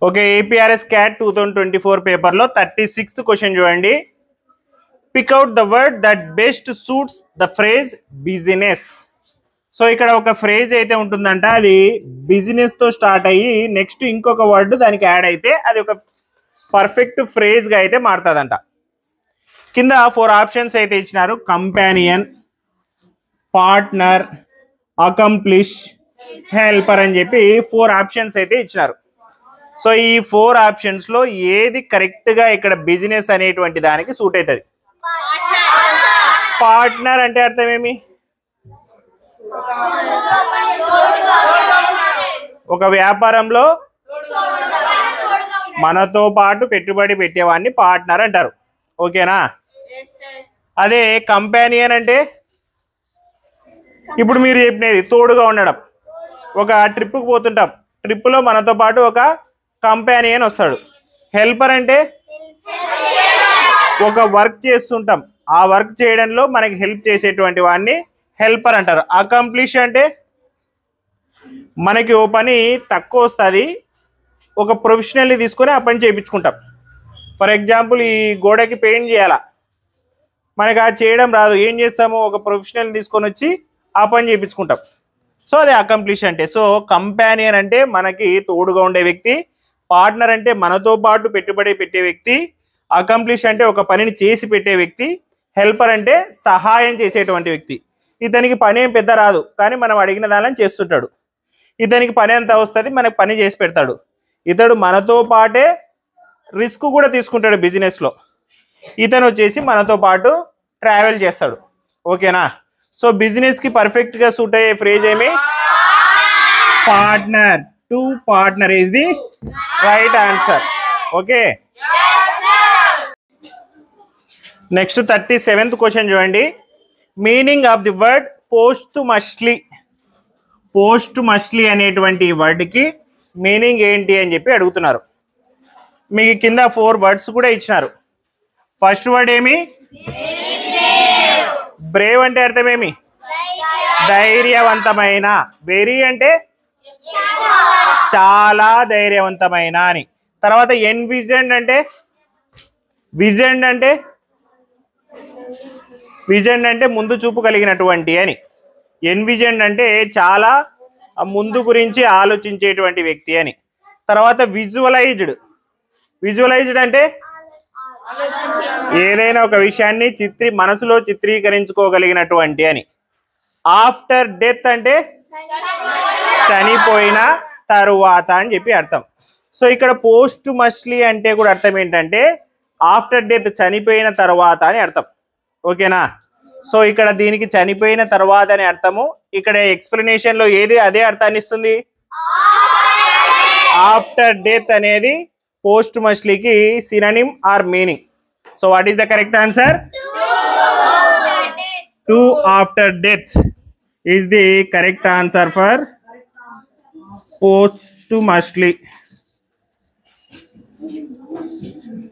Okay, APRS cat 2024 పేపర్లో 36th question చూడండి. Pick out the word that best suits the phrase business. So ఇక్కడ ఒక phrase అయితే ఉంటుందంట, అది బిజినెస్ తో స్టార్ట్ అయ్యి నెక్స్ట్ ఇంకొక వర్డ్ దానికి యాడ్ అయితే అది ఒక పర్ఫెక్ట్ ఫ్రేజ్ గా అయితే మారుతుందంట. కింద 4 ఆప్షన్స్ అయితే ఇచ్చినారు. కంపానియన్, పార్ట్నర్, అకంప్లిష్, హెల్పర్ అని చెప్పి 4 ఆప్షన్స్ అయితే ఇచ్చినారు. సో ఈ 4 ఆప్షన్స్ లో ఏది కరెక్ట్ గా ఇక్కడ బిజినెస్ అనేటువంటి దానికి సూట్ అవుతుంది? పార్ట్నర్ అంటే అర్థం ఏమి? ఒక వ్యాపారంలో మనతో పాటు పెట్టుబడి పెట్టేవాడిని పార్ట్నర్ అంటారు. ఓకేనా? అదే కంపానియన్ అంటే ఇప్పుడు మీరు చెప్పినది తోడుగా ఉండడం. ఒక ట్రిప్కి పోతుంటాం, ట్రిప్లో మనతో పాటు ఒక కంపానియన్ వస్తాడు. హెల్పర్ అంటే ఒక వర్క్ చేస్తుంటాం, ఆ వర్క్ చేయడంలో మనకి హెల్ప్ చేసేటువంటి వాడిని హెల్పర్ అంటారు. అకంప్లిష్ అంటే మనకి ఓ పని తక్కువ వస్తుంది, ఒక ప్రొఫెషనల్ని తీసుకొని ఆ పని చేయించుకుంటాం. ఫర్ ఎగ్జాంపుల్ ఈ గోడకి పెయింట్ చేయాలా, మనకి అది చేయడం రాదు, ఏం చేస్తాము? ఒక ప్రొఫెషనల్ని తీసుకొని వచ్చి ఆ పని చేయించుకుంటాం. సో అది అకంప్లిష్ అంటే. సో కంపానియన్ అంటే మనకి తోడుగా ఉండే వ్యక్తి, పార్ట్నర్ అంటే మనతో పాటు పెట్టుబడి పెట్టే వ్యక్తి, అకంప్లిష్ అంటే ఒక పనిని చేసి పెట్టే వ్యక్తి, హెల్పర్ అంటే సహాయం చేసేటువంటి వ్యక్తి. ఇతనికి పని ఏం పెద్ద రాదు, కానీ మనం అడిగిన దానిని చేస్తుంటాడు. ఇతనికి పని ఎంత వస్తుంది, మనకి పని చేసి పెడతాడు. ఇతడు మనతో పాటే రిస్క్ కూడా తీసుకుంటాడు బిజినెస్లో. ఇతను వచ్చేసి మనతో పాటు ట్రావెల్ చేస్తాడు. ఓకేనా? సో బిజినెస్కి పర్ఫెక్ట్గా సూట్ అయ్యే ఫ్రేజ్ ఏమి? Partner. To partner is the right answer. Okay, next 37th question చూడండి. Meaning of the word posthumously. Posthumously అనేటువంటి వర్డ్కి మీనింగ్ ఏంటి అని చెప్పి అడుగుతున్నారు. మీకు కింద 4 వర్డ్స్ కూడా ఇచ్చినారు. ఫస్ట్ వర్డ్ ఏమి? బ్రేవ్ అంటే అర్థం ఏమి? ధైర్యవంతమైన. వెరీ అంటే చాలా ధైర్యవంతమైన అని. తర్వాత ఎన్విజన్ అంటే, విజన్ అంటే, విజన్ అంటే ముందు చూపు కలిగినటువంటి అని. ఎన్విజన్ అంటే చాలా ముందు గురించి ఆలోచించేటువంటి వ్యక్తి అని. తర్వాత విజువలైజ్డ్. విజువలైజ్డ్ అంటే ఏదైనా ఒక విషయాన్ని మనసులో చిత్రీకరించుకోగలిగినటువంటి అని. ఆఫ్టర్ డెత్ అంటే చనిపోయిన తరువాత అని చెప్పి అర్థం. సో ఇక్కడ పోస్ట్ మస్ట్లీ అంటే కూడా అర్థం ఏంటంటే ఆఫ్టర్ డెత్, చనిపోయిన తర్వాత అని అర్థం. ఓకేనా? సో ఇక్కడ దీనికి చనిపోయిన తర్వాత అని అర్థము. ఇక్కడ ఎక్స్ప్లెనేషన్ లో ఏది అదే అర్థాన్ని ఇస్తుంది. ఆఫ్టర్ డెత్ అనేది పోస్ట్ మస్ట్లీకి synonym or meaning. So what is the correct answer? Two after death is the correct answer for posthumously.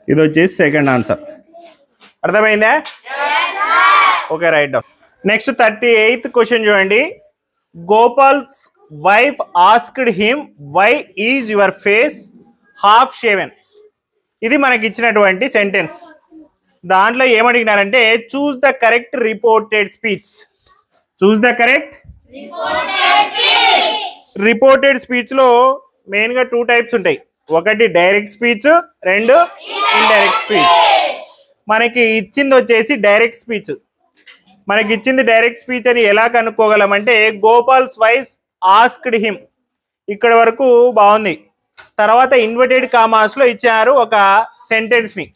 ఇది వచ్చేసి సెకండ్ ఆన్సర్. అర్థమైందా? Okay, right down. Next 38th question చూడండి. Gopal's wife asked him why is your face half shaven. ఇది మనకి ఇచ్చినటువంటి sentence. దాంట్లో ఏమడిగినారంటే choose the correct reported speech. Choose the correct reported speech లో మెయిన్ గా 2 టైప్స్ ఉంటాయి. ఒకటి డైరెక్ట్ స్పీచ్, 2 ఇండైరెక్ట్ స్పీచ్. మనకి ఇచ్చింది వచ్చేసి డైరెక్ట్ స్పీచ్. మనకి ఇచ్చింది డైరెక్ట్ స్పీచ్ అని ఎలా కనుక్కోగలమంటే గోపాల్స్ వైఫ్ ఆస్క్డ్ హిమ్, ఇక్కడ వరకు బాగుంది. తర్వాత ఇన్వర్టెడ్ కామాస్ లో ఇచ్చారు ఒక సెంటెన్స్ ని,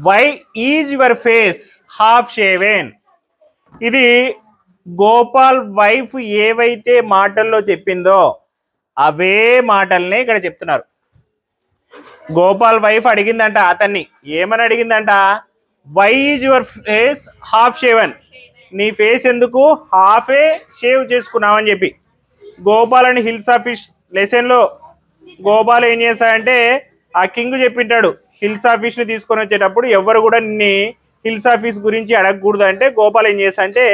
why is your face half shaven. ఇది గోపాల్ వైఫ్ ఏవైతే మాటల్లో చెప్పిందో అవే మాటల్నే ఇక్కడ చెప్తున్నారు. గోపాల్ వైఫ్ అడిగిందంట అతన్ని, ఏమని అడిగిందంట? Why is your face half shaven, నీ ఫేస్ ఎందుకు హాఫే షేవ్ చేసుకున్నావు అని చెప్పి. గోపాల్ అని హిల్స్ ఆఫీస్ లెసన్ లో గోపాల్ ఏం చేస్తాడంటే ఆ కింగ్ చెప్పింటాడు, హిల్స్ ఆఫీస్ ని తీసుకొని వచ్చేటప్పుడు ఎవరు కూడా నిన్ను హిల్స్ ఆఫీస్ గురించి అడగకూడదు అంటే గోపాల్ ఏం చేస్తా అంటే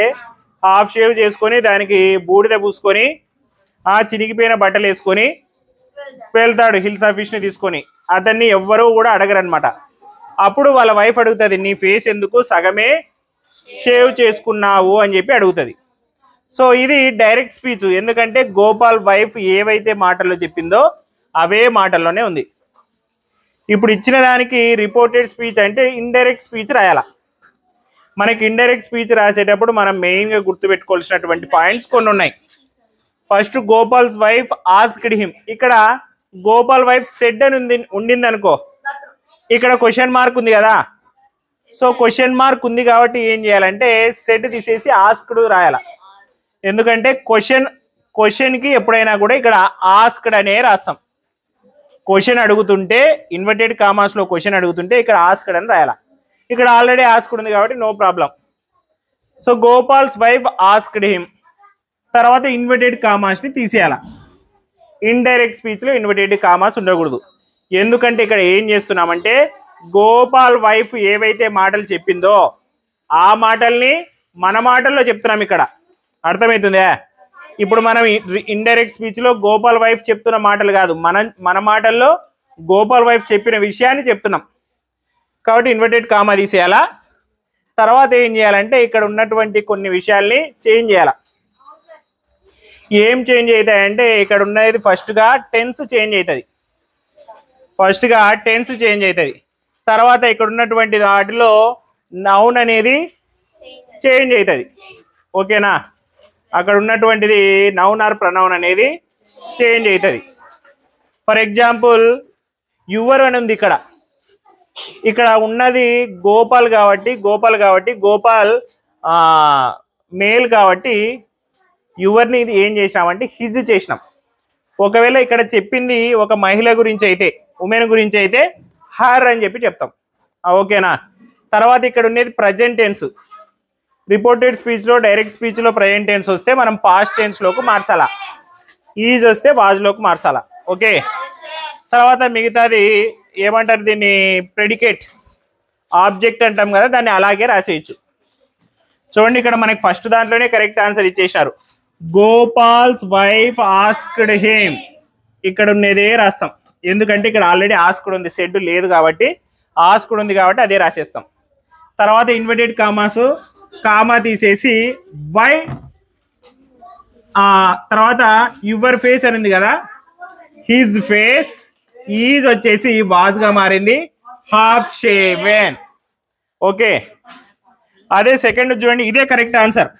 హాఫ్ షేవ్ చేసుకొని దానికి బూడిద పూసుకొని ఆ చినిగిపోయిన బట్టలు వేసుకొని వెళ్తాడు హిల్సా ఫిష్ని తీసుకొని. అతన్ని ఎవ్వరూ కూడా అడగరనమాట. అప్పుడు వాళ్ళ వైఫ్ అడుగుతుంది, నీ ఫేస్ ఎందుకు సగమే షేవ్ చేసుకున్నావు అని చెప్పి అడుగుతుంది. సో ఇది డైరెక్ట్ స్పీచ్, ఎందుకంటే గోపాల్ వైఫ్ ఏవైతే మాటల్లో చెప్పిందో అవే మాటల్లోనే ఉంది. ఇప్పుడు ఇచ్చిన దానికి రిపోర్టెడ్ స్పీచ్ అంటే ఇండైరెక్ట్ స్పీచ్ రాయాల. మనకి ఇండైరెక్ట్ స్పీచ్ రాసేటప్పుడు మనం మెయిన్గా గుర్తుపెట్టుకోవాల్సినటువంటి పాయింట్స్ కొన్ని ఉన్నాయి. First Gopal's wife asked him. ఇక్కడ గోపాల్ వైఫ్ సెడ్ అని ఉండింది అనుకో, ఇక్కడ క్వశ్చన్ మార్క్ ఉంది కదా. సో క్వశ్చన్ మార్క్ ఉంది కాబట్టి ఏం చేయాలంటే సెడ్ తీసేసి ఆస్క్డ్ రాయాల. ఎందుకంటే క్వశ్చన్కి ఎప్పుడైనా కూడా ఇక్కడ ఆస్క్డ్ అనే రాస్తాం. క్వశ్చన్ అడుగుతుంటే ఇన్వర్టెడ్ కామాస్లో క్వశ్చన్ అడుగుతుంటే ఇక్కడ ఆస్క్డ్ అని రాయాల. ఇక్కడ ఆల్రెడీ ఆస్క్డ్ ఉంది కాబట్టి no problem. So Gopal's wife asked him. తర్వాత ఇన్వర్టెడ్ కామాస్ని తీసేయాల. ఇండైరెక్ట్ స్పీచ్లో ఇన్వర్టెడ్ కామాస్ ఉండకూడదు. ఎందుకంటే ఇక్కడ ఏం చేస్తున్నామంటే గోపాల్ వైఫ్ ఏవైతే మాటలు చెప్పిందో ఆ మాటల్ని మన మాటల్లో చెప్తున్నాం. ఇక్కడ అర్థమవుతుందా? ఇప్పుడు మనం ఇండైరెక్ట్ స్పీచ్లో గోపాల్ వైఫ్ చెప్తున్న మాటలు కాదు, మన మాటల్లో గోపాల్ వైఫ్ చెప్పిన విషయాన్ని చెప్తున్నాం కాబట్టి ఇన్వర్టెడ్ కామా తీసేయాలా. తర్వాత ఏం చేయాలంటే ఇక్కడ ఉన్నటువంటి కొన్ని విషయాల్ని చేంజ్ చేయాల. ఏం చేంజ్ అవుతాయంటే ఇక్కడ ఉన్నది ఫస్ట్గా టెన్స్ చేంజ్ అవుతుంది. తర్వాత ఇక్కడ ఉన్నటువంటి వాటిలో నౌన్ అనేది చేంజ్ అవుతుంది. ఓకేనా? అక్కడ ఉన్నటువంటిది నౌన్ ఆర్ ప్రనౌన్ అనేది చేంజ్ అవుతుంది. ఫర్ ఎగ్జాంపుల్ యువర్ అని ఉంది. ఇక్కడ ఉన్నది గోపాల్ కాబట్టి గోపాల్ మేల్ కాబట్టి యువర్ని ఇది ఏం చేసినామంటే హిజ్ చేసినాం. ఒకవేళ ఇక్కడ చెప్పింది ఒక మహిళ గురించి అయితే, ఉమెన్ గురించి అయితే హర్ అని చెప్పి చెప్తాం. ఓకేనా? తర్వాత ఇక్కడ ఉన్నది ప్రజెంట్ టెన్స్. రిపోర్టెడ్ స్పీచ్లో డైరెక్ట్ స్పీచ్లో ప్రజెంట్ టెన్స్ వస్తే మనం పాస్ట్ టెన్స్లోకి మార్చాలా, ఈజ్ వస్తే వాజ్లోకి మార్చాలా. ఓకే. తర్వాత మిగతాది ఏమంటారు, దీన్ని ప్రెడికేట్ ఆబ్జెక్ట్ అంటాం కదా, దాన్ని అలాగే రాసేయచ్చు. చూడండి ఇక్కడ మనకి ఫస్ట్ దాంట్లోనే కరెక్ట్ ఆన్సర్ ఇచ్చేసినారు. Gopal's wife asked him. ఇక్కడ ఉన్నదే రాస్తాం, ఎందుకంటే ఇక్కడ ఆల్రెడీ ఆస్క్డ్ ఉంది, సెడ్ లేదు కాబట్టి ఆస్క్డ్ ఉంది కాబట్టి అదే రాసేస్తాం. తర్వాత ఇన్వర్టెడ్ కామాస్, కామా తీసేసి వై, తర్వాత యువర్ ఫేస్ అని ఉంది కదా, హిజ్ ఫేస్, ఈజ్ వచ్చేసి వాజ్గా మారింది, హాఫ్ షేవెన్. ఓకే. అదే సెకండ్ చూడండి, ఇదే కరెక్ట్ ఆన్సర్.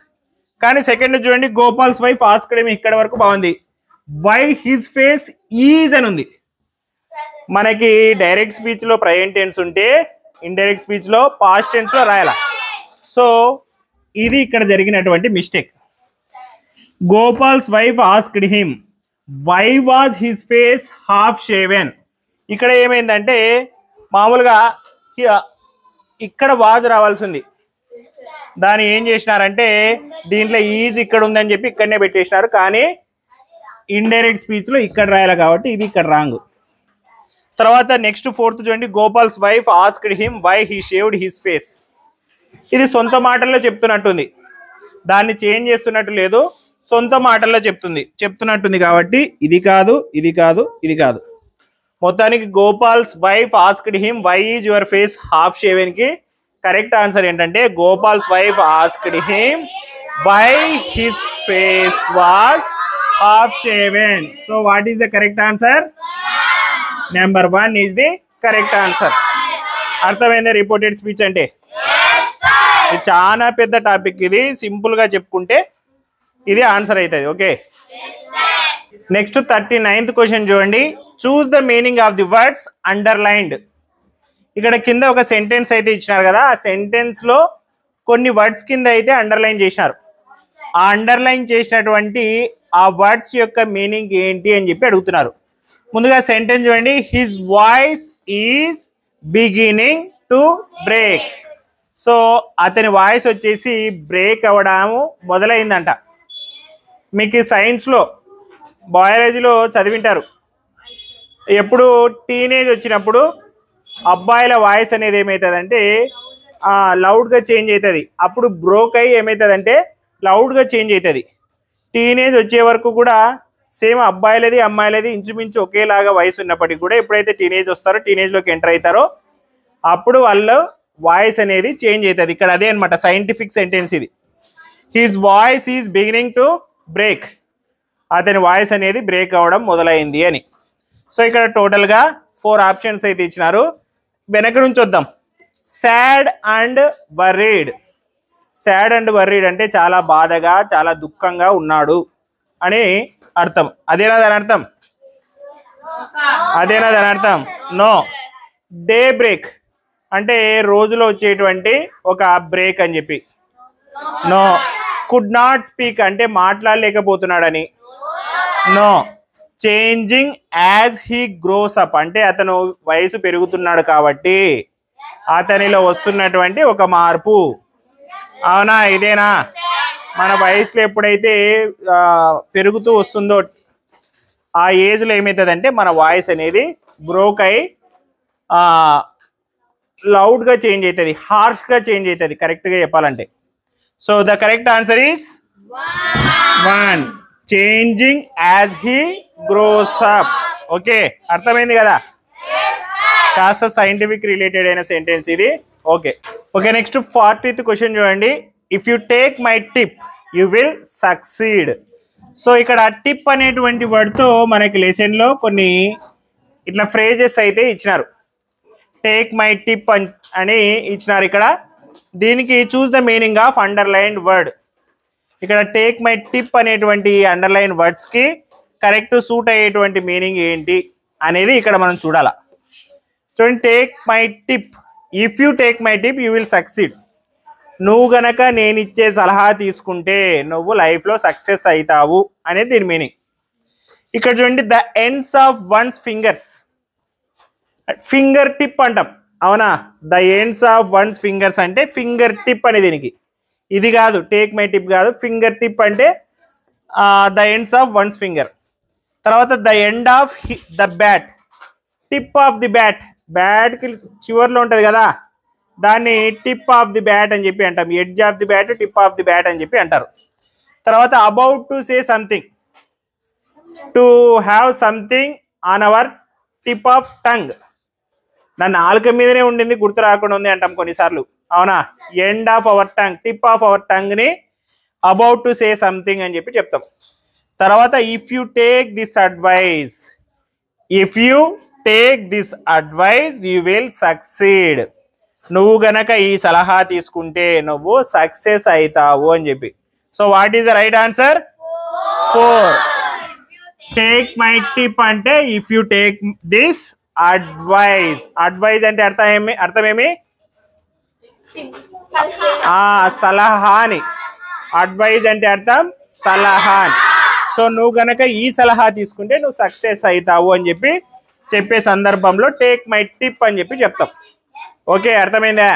కానీ సెకండ్ చూడండి, గోపాల్స్ వైఫ్ ఆస్క్డ్ హిమ్, ఇక్కడ వరకు బాగుంది. వై హిజ్ ఫేస్ ఈజ్ అని ఉంది. మనకి డైరెక్ట్ స్పీచ్లో ప్రజెంట్ టెన్స్ ఉంటే ఇండైరెక్ట్ స్పీచ్లో పాస్ట్ టెన్స్లో రాయాల. సో ఇది ఇక్కడ జరిగినటువంటి mistake. Gopal's wife asked him why was his face half shaven. ఇక్కడ ఏమైందంటే మామూలుగా ఇక్కడ వాజ్ రావాల్సింది, దాన్ని ఏం చేసినారంటే దీంట్లో ఈజ్ ఇక్కడ ఉందని చెప్పి ఇక్కడనే పెట్టేసినారు. కానీ ఇండైరెక్ట్ స్పీచ్లో ఇక్కడ రాయాలి కాబట్టి ఇది ఇక్కడ రాంగ్. తర్వాత నెక్స్ట్ ఫోర్త్ చూడండి, Gopal's wife asked him why he shaved his face. ఇది సొంత మాటల్లో చెప్తున్నట్టుంది, దాన్ని చేంజ్ చేస్తున్నట్టు లేదు, సొంత మాటల్లో చెప్తున్నట్టుంది కాబట్టి ఇది కాదు, ఇది కాదు, ఇది కాదు. మొత్తానికి Gopal's wife asked him why is your face half shaven కి కరెక్ట్ ఆన్సర్ ఏంటంటే Gopal's wife asked him why his face was half shaven. So what is the correct answer? Number 1 is the correct answer. అర్థమైందా reported speech అంటే? ఇది చాలా పెద్ద topic, ఇది simple గా చెప్పుకుంటే ఇది ఆన్సర్ అవుతుంది. ఓకే. నెక్స్ట్ 39th క్వశ్చన్ చూడండి. Choose the meaning of the words underlined. ఇక్కడ కింద ఒక సెంటెన్స్ అయితే ఇచ్చినారు కదా, ఆ సెంటెన్స్ లో కొన్ని వర్డ్స్ కింద అయితే అండర్లైన్ చేసినారు. ఆ అండర్లైన్ చేసినటువంటి ఆ వర్డ్స్ యొక్క మీనింగ్ ఏంటి అని చెప్పి అడుగుతున్నారు. ముందుగా సెంటెన్స్ చూడండి, his voice is beginning to break. So అతని వాయిస్ వచ్చేసి బ్రేక్ అవ్వడము మొదలైందంట. మీకు సైన్స్లో బయాలజీలో చదివింటారు, ఎప్పుడు టీనేజ్ వచ్చినప్పుడు అబ్బాయిల వాయిస్ అనేది ఏమవుతుందంటే లౌడ్గా చేంజ్ అవుతుంది. అప్పుడు బ్రోక్ అయ్యి ఏమవుతుందంటే లౌడ్గా చేంజ్ అవుతుంది. టీనేజ్ వచ్చే వరకు కూడా సేమ్ అబ్బాయిలది అమ్మాయిలది ఇంచుమించు ఒకేలాగా వయసు ఉన్నప్పటికీ కూడా ఎప్పుడైతే టీనేజ్ వస్తారో టీనేజ్లోకి ఎంటర్ అవుతారో అప్పుడు వాళ్ళ వాయిస్ అనేది చేంజ్ అవుతుంది. ఇక్కడ అదే అనమాట సైంటిఫిక్ సెంటెన్స్ ఇది. His voice is beginning to break. అతని వాయిస్ అనేది బ్రేక్ అవ్వడం మొదలైంది అని. సో ఇక్కడ టోటల్గా 4 ఆప్షన్స్ అయితే ఇచ్చినారు. వెనక నుంచి వద్దాం. Sad and worried. Sad and worried అంటే చాలా బాధగా చాలా దుఃఖంగా ఉన్నాడు అని అర్థం. అదేనా దాని అర్థం? అదేనా దాని అర్థం? నో. డే బ్రేక్ అంటే రోజులో వచ్చేటువంటి ఒక బ్రేక్ అని చెప్పి. నో. కుడ్ నాట్ స్పీక్ అంటే మాట్లాడలేకపోతున్నాడని. No. Changing as he grows up అంటే అతను వయసు పెరుగుతున్నాడు కాబట్టి అతనిలో వస్తున్నటువంటి ఒక మార్పు. అవునా? ఇదేనా? మన వయసులో ఎప్పుడైతే పెరుగుతూ వస్తుందో ఆ ఏజ్లో ఏమవుతుందంటే మన వాయిస్ అనేది బ్రోక్ అయి లౌడ్గా చేంజ్ అవుతుంది, హార్ష్గా చేంజ్ అవుతుంది కరెక్ట్గా చెప్పాలంటే. So the correct answer is 1. Changing as he grows up. Okay, అర్థమైంది కదా? కాస్త సైంటిఫిక్ రిలేటెడ్ అయిన సెంటెన్స్ ఇది. Okay okay, next 40th question చూడండి. If you take my tip you will succeed. So ఇక్కడ టిప్ అనేటువంటి వర్డ్తో మనకి లెసన్లో కొన్ని ఇట్లా ఫ్రేజెస్ అయితే ఇచ్చినారు. టేక్ మై టిప్ అని ఇచ్చినారు ఇక్కడ. దీనికి choose the meaning of underlined word. ఇక్కడ టేక్ మై టిప్ అనేటువంటి అండర్లైన్ వర్డ్స్కి కరెక్ట్ సూట్ అయ్యేటువంటి మీనింగ్ ఏంటి అనేది ఇక్కడ మనం చూడాలి. చూడండి, take my tip. If you take my tip you will succeed. నువ్వు గనక నేను ఇచ్చే సలహా తీసుకుంటే నువ్వు లైఫ్లో సక్సెస్ అవుతావు అనేది దీని మీనింగ్. ఇక్కడ చూడండి, the ends of one's fingers. Finger tip అంటాం, అవునా? The ends of one's fingers అంటే ఫింగర్ టిప్ అని దీనికి. ఇది కాదు, టేక్ మై టిప్ కాదు, ఫింగర్ టిప్ అంటే the ends of one's finger. తర్వాత the end of the bat. Tip of the bat, బ్యాట్కి చివర్లో ఉంటుంది కదా, దాన్ని టిప్ ఆఫ్ ది బ్యాట్ అని చెప్పి అంటాం. Edge of the bat, tip of the bat అని చెప్పి అంటారు. తర్వాత about to say something. To have something on hour tip of tongue. నా నాలుక మీదనే ఉండింది గుర్తు రాకుండా ఉంది అంటాం కొన్నిసార్లు, అవునా? End of our tongue, tip of our టంగ్ని అబౌట్ టు సే సంథింగ్ అని చెప్పి చెప్తాం. తర్వాత if you take this advice. If you take this advice you will succeed. నువ్వు గనక ఈ సలహా తీసుకుంటే నువ్వు సక్సెస్ అవుతావు అని చెప్పి. So what is the right answer? 4. Take my tip అంటే if you take this advice. Advice అంటే అర్థమేమి? సలహాని. అడ్వైజ్ అంటే అర్థం సలహాని. సో నువ్వు గనక ఈ సలహా తీసుకుంటే నువ్వు సక్సెస్ అవుతావు అని చెప్పే సందర్భంలో టేక్ మై టిప్ అని చెప్పి చెప్తాం. ఓకే, అర్థమైందా?